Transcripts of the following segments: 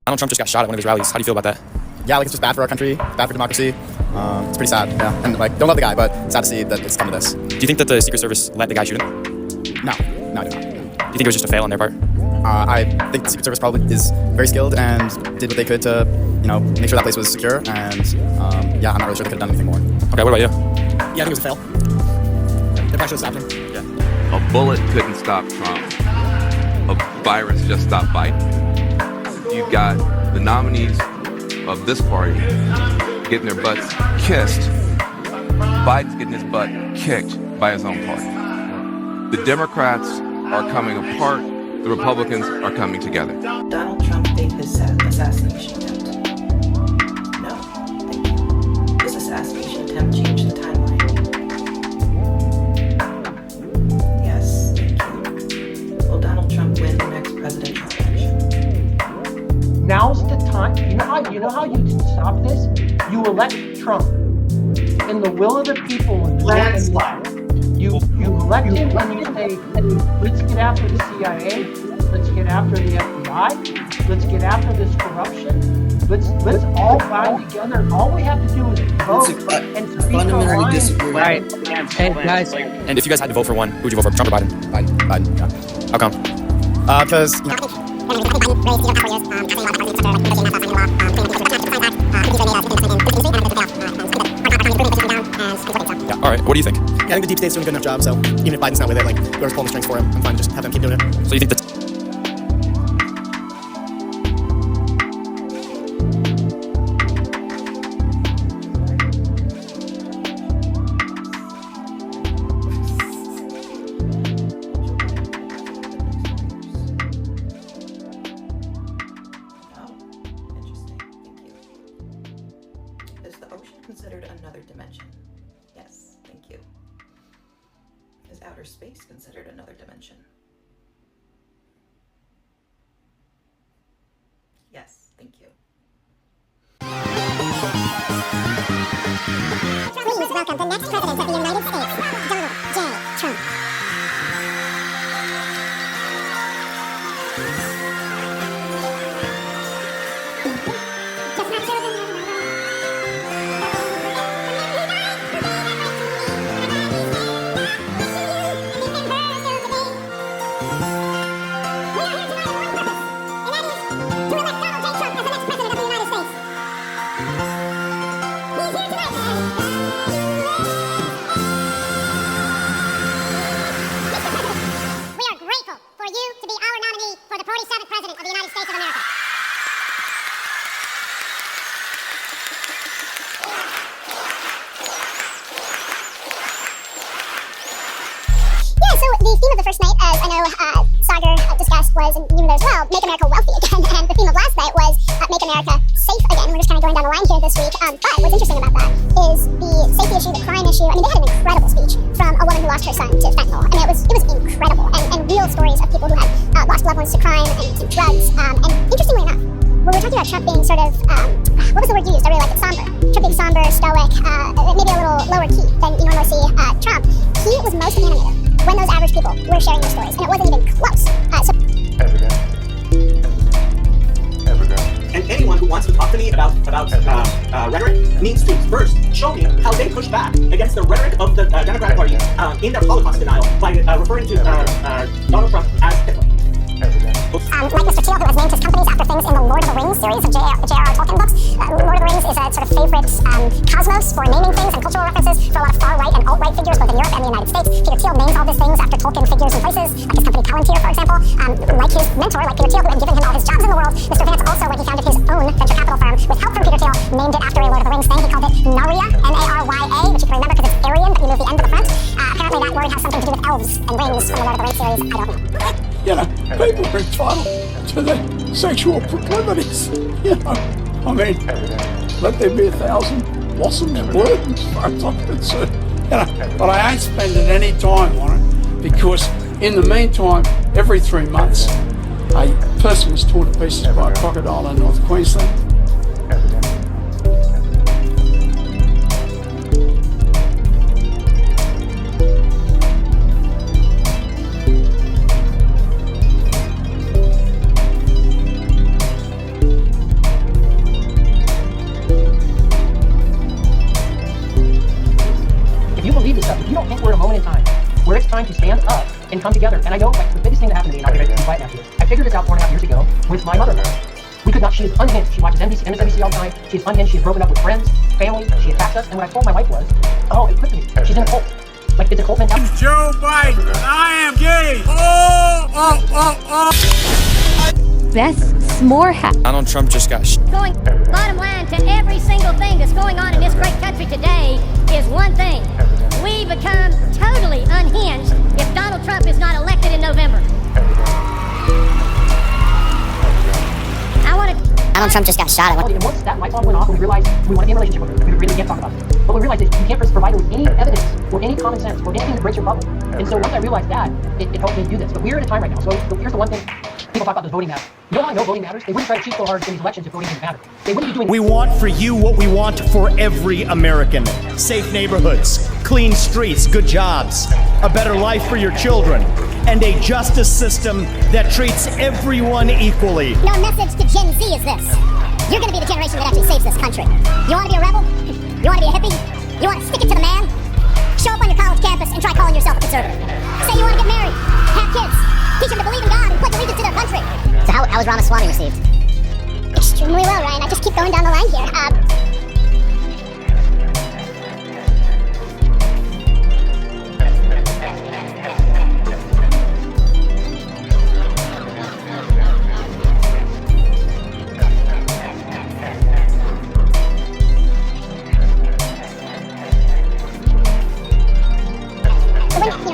Donald Trump just got shot at one of his rallies. How do you feel about that? Yeah, like it's just bad for our country, bad for democracy. It's pretty sad, yeah. And like, don't love the guy, but it's sad to see that it's come to this. Do you think that the Secret Service let the guy shoot him? No, I don't. Do you think it was just a fail on their part? I think the Secret Service probably is very skilled and did what they could to, make sure that place was secure. And yeah, I'm not really sure they could have done anything more. Okay, what about you? Yeah, I think it was a fail. They probably should have stopped him. Yeah. A bullet couldn't stop Trump. A virus just stopped Biden. You've got the nominees of this party getting their butts kissed. Biden's getting his butt kicked by his own party. The Democrats are coming apart. The Republicans are coming together. Donald Trump faked his assassination attempt. No, thank you. This assassination attempt changed the timeline. Yes, thank you. Will Donald Trump win the next presidential election? Now's the time. You know how you stop this? You elect Trump. And the will of the people landslide. You elect him and you say, let's get after the CIA, let's get after the FBI, let's get after this corruption. Let's all bind together. All we have to do is vote and speak fundamentally our disagree. Right. Hey guys. And if you guys had to vote for one, who would you vote for? Trump or Biden? Biden, yeah. How come? Because, Yeah. All right. What do you think? yeah, I think the deep state's doing a good enough job, so even if Biden's not with it, like, whoever's pulling the strings for him, I'm fine to just have them keep doing it. So you think that? Oh, interesting. Thank you. Is the ocean considered another dimension? Yes, thank you. Is outer space considered another dimension? Yes, thank you. Please welcome the next president of the United States, Donald J. Trump. The theme of the first night, as I know Sagar discussed, was, and you were there as well, make America wealthy again. And the theme of last night was make America safe again. We're just kind of going down the line here this week. But what's interesting about that is the safety issue, the crime issue. I mean, they had an incredible speech from a woman who lost her son to fentanyl. I mean, it was incredible. And real stories of people who had lost loved ones to crime and to drugs. And interestingly enough, when we were talking about Trump being sort of, what was the word you used? I really liked it, somber. Trump being somber, stoic, maybe a little lower key than you normally see Trump. He was most animated when those average people were sharing their stories, and it wasn't even close. Evident. And anyone who wants to talk to me about rhetoric needs to first show me how they push back against the rhetoric of the Democratic Party in their Holocaust denial by referring to Donald Trump as Hitler. Like Mr. Teal, who has named his companies after things in the Lord of the Rings series of J.R.R. Tolkien books. Lord of the Rings is a sort of favorite cosmos for naming things and cultural references for a lot of far-right and alt-right figures, both in Europe and the United States. Peter Thiel names all these things after Tolkien figures and places, like his company Palantir, for example. Like his mentor, like Peter Thiel, who had given him all his jobs in the world, Mr. Vance also, when he founded his own venture capital firm, with help from Peter Thiel, named it after a Lord of the Rings thing. He called it Narya, N-A-R-Y-A, which you can remember because it's Aryan, but you move the end to the front. Apparently that word has something to do with elves and rings from the Lord of the Rings series. I don't know. You know, people are entitled to their sexual proclivities. You know, I mean, let there be 1,000 blossoms bloom as far as I'm concerned. You know, but I ain't spending any time on it because in the meantime, every 3 months, a person was torn to pieces by a crocodile in North Queensland. time to stand up and come together. And I know, like, the biggest thing that happened to me, and I'll be quiet now, I figured this out 4.5 years ago with my mother-in-law. We could not, she is unhinged. She watches MSNBC all the time. She is unhinged. She has broken up with friends, family. She attacks us. And what I told my wife was, oh, it clicked to me. She's in a cult. Like, it's a cult mentality. Joe Biden, I am gay. Best s'more hat. Donald Trump just got Going bottom line to every single thing that's going on in this great country today is one thing. We become totally unhinged if Donald Trump is not elected in November. Donald Trump just got shot. And once that light bulb went off, we realized we want to be in a relationship with her. We really can't talk about it. But we realized is you can't provide her with any evidence or any common sense or anything that breaks your bubble. And so once I realized that, it helped me do this. But we're in a time right now. So here's the one thing people talk about: does voting matter? You know how I know voting matters? They wouldn't try to cheat so hard in these elections if voting didn't matter. They wouldn't be doing. We want for you what we want for every American: safe neighborhoods, clean streets, good jobs, a better life for your children, and a justice system that treats everyone equally. Our message to Gen Z is this. You're going to be the generation that actually saves this country. You want to be a rebel? You want to be a hippie? You want to stick it to the man? Show up on your college campus and try calling yourself a conservative. Say you want to get married, have kids, teach them to believe in God and pledge allegiance to their country. So how was Ramaswamy received? Extremely well, Ryan. I just keep going down the line here.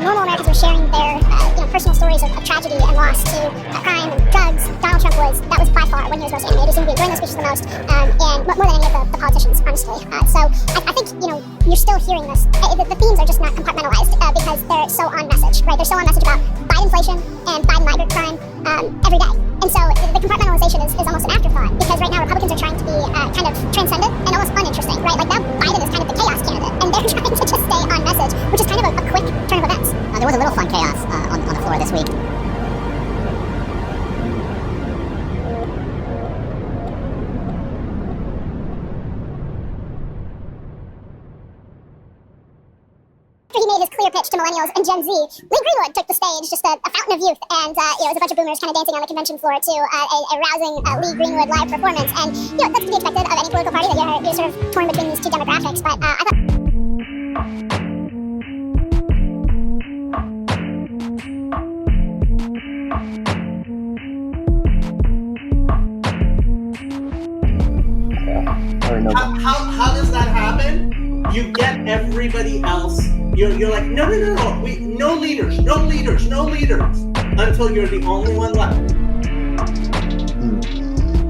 Normal Americans were sharing their personal stories of tragedy and loss to crime and drugs. Donald Trump that was by far when he was most animated. He seemed to be enjoying those speeches the most, and more than any of the politicians, honestly. So I think, you're still hearing this. The themes are just not compartmentalized because they're so on message, right? They're so on message about Biden inflation and Biden migrant crime every day. And so the compartmentalization is almost an afterthought because right now Republicans are trying to be kind of transcendent and almost uninteresting, right? Like now Biden is kind of the chaos candidate and they're trying to just stay on message, which is kind of a quick turn of events. There was a little fun chaos on the floor this week. After he made his clear pitch to millennials and Gen Z, Lee Greenwood took the stage, just a fountain of youth, and it was a bunch of boomers kind of dancing on the convention floor to a rousing Lee Greenwood live performance. And that's to be expected of any political party that you're sort of torn between these two demographics. But I thought. How does that happen? You get everybody else. You're like, no, no leaders, until you're the only one left.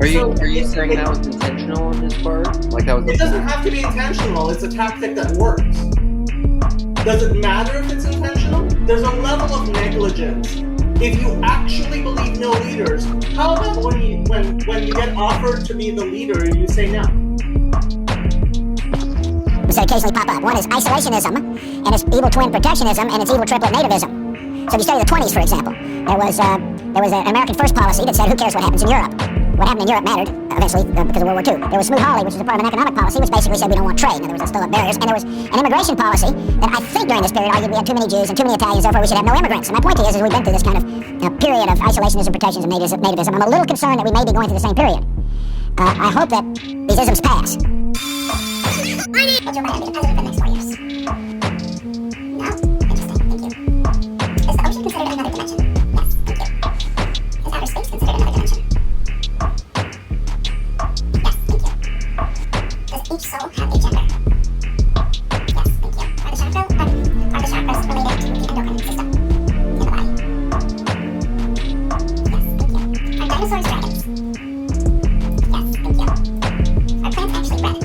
Are you saying that was intentional on his part? Like that was? It doesn't have to be intentional. It's a tactic that works. Does it matter if it's intentional? There's a level of negligence. If you actually believe no leaders, how about when you get offered to be the leader and you say no? That occasionally pop up. One is isolationism, and it's evil twin protectionism, and it's evil triplet nativism. So if you study the 20s, for example, there was an American First policy that said, who cares what happens in Europe? What happened in Europe mattered, eventually, because of World War II. There was Smoot-Hawley, which was a part of an economic policy, which basically said we don't want trade. In other words, let's still have barriers. And there was an immigration policy that I think during this period argued we had too many Jews and too many Italians, therefore we should have no immigrants. And my point is we've been through this kind of period of isolationism, protectionism, nativism. I'm a little concerned that we may be going through the same period. I hope that these isms pass. What's your plan to be the president for the next 4 years? No? Interesting, thank you. Is the ocean considered another dimension? Yes, thank you. Is outer space considered another dimension? Yes, thank you. Does each soul have a gender? Yes, thank you. Are the chakras related to the endocrine system in the body? Yes, thank you. Are dinosaurs dragons? Yes, thank you. Are plants actually red?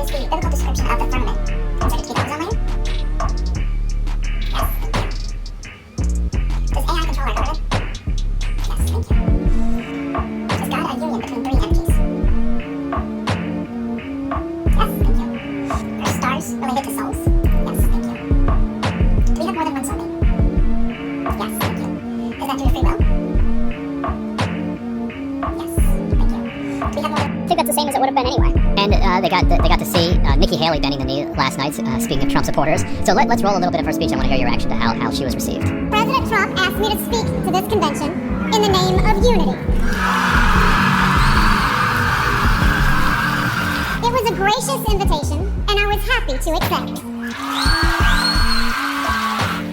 Is the biblical description of the firmament considered to be the ozone layer? Yes, thank you. Does AI control our government? Yes, thank you. Is God a union between 3 energies? Yes, thank you. Are stars related to souls? Yes, thank you. Do we have more than one soulmate? Yes, thank you. Is that due to free will? Yes, thank you. Do we have more than... think that's the same as it would have been anyway. And they got to see Nikki Haley bending the knee last night, speaking of Trump supporters. So let's roll a little bit of her speech. I want to hear your reaction to how she was received. President Trump asked me to speak to this convention in the name of unity. It was a gracious invitation, and I was happy to accept.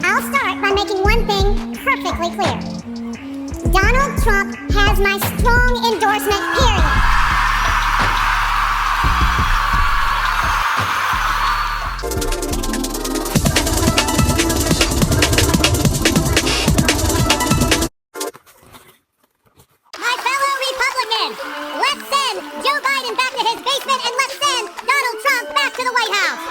I'll start by making one thing perfectly clear. Donald Trump has my strong endorsement, period. My fellow Republicans, let's send Joe Biden back to his basement and let's send Donald Trump back to the White House.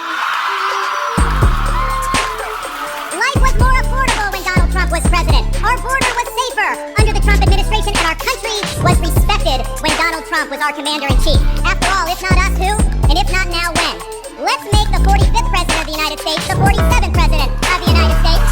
Life was more affordable when Donald Trump was president. Our border was safer under the Trump administration, and our country was respected when Donald Trump was our commander-in-chief. After all, if not us, who? And if not now, when? Let's make the 45th president of the United States the 47th president of the United States.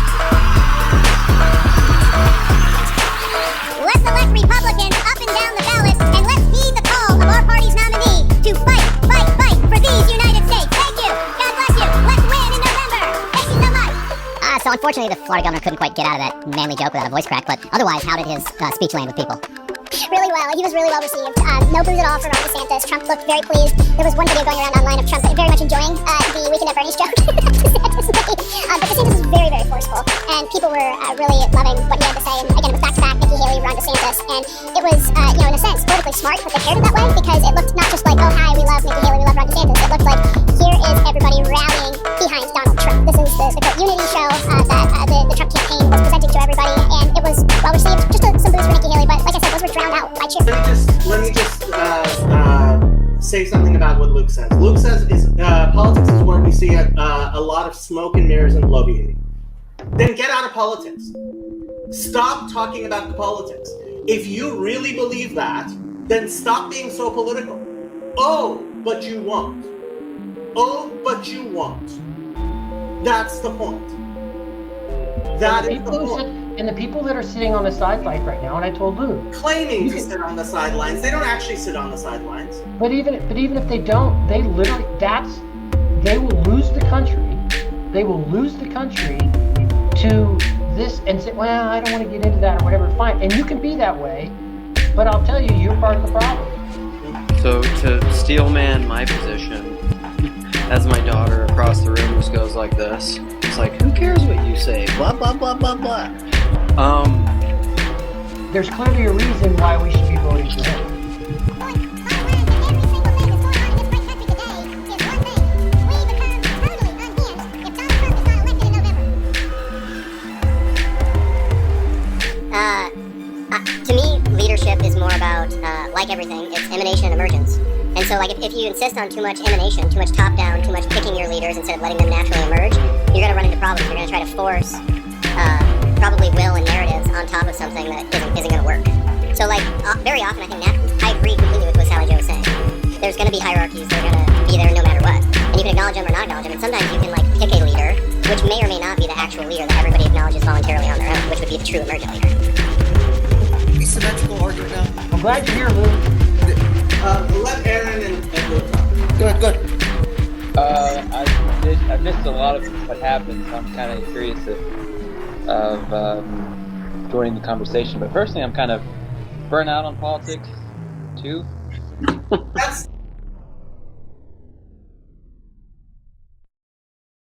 Let's elect Republicans up and down the ballot, and let's heed the call of our party's nominee to fight, fight, fight for these United States. Thank you. God bless you. Let's win in November. Thank you so much. So unfortunately, the Florida governor couldn't quite get out of that manly joke without a voice crack. But otherwise, how did his speech land with people? Really well. He was really well received. No booze at all for Ron DeSantis. Trump looked very pleased. There was one video going around online of Trump very much enjoying the Weekend at Bernie's joke DeSantis made. But DeSantis was very, very forceful, and people were really loving what he had to say. And again, it was back-to-back Nikki Haley, Ron DeSantis, and it was, in a sense, politically smart that they paired it that way, because it looked not just like, oh, hi, we love Nikki Haley, we love Ron DeSantis. It looked like, here is everybody rallying behind Donald Trump. This is the quote unity show that the Trump campaign was presenting to everybody, and it was well received. Just some booze for Nikki Haley, but like I said, those were drowned out by cheers. Let me just say something about what Luke says. Luke says politics is where we see a lot of smoke and mirrors and lobbying. Then get out of politics. Stop talking about the politics. If you really believe that, then stop being so political. Oh, but you won't. Oh, but you won't. That's the point. That is the point. And the people that are sitting on the sidelines right now, and I told Luke, claiming to sit on the sidelines, they don't actually sit on the sidelines. But even if they don't, they literally they will lose the country. They will lose the country to this and say, well, I don't want to get into that or whatever. Fine, and you can be that way, but I'll tell you, you're part of the problem. So to steel man my position, as my daughter across the room just goes like this, it's like, who cares what you say? Blah blah blah blah blah. There's clearly a reason why we should be voting for him. To me, leadership is more about, like everything, it's emanation and emergence. And so, like, if you insist on too much emanation, too much top-down, too much picking your leaders instead of letting them naturally emerge, you're going to run into problems. You're going to try to force probably will and narratives on top of something that isn't going to work. So, like, very often, I agree completely with what Sally Jo was saying. There's going to be hierarchies that are going to be there no matter what. And you can acknowledge them or not acknowledge them. And sometimes you can, like, pick a leader, which may or may not be the actual leader that everybody acknowledges voluntarily on their own, which would be the true emergent leader. Symmetrical argument now. I'm glad you're here, Luke. Let Aaron and Luke talk. Go ahead. I missed a lot of what happened, so I'm kind of curious of joining the conversation. But personally, I'm kind of burnt out on politics too. That's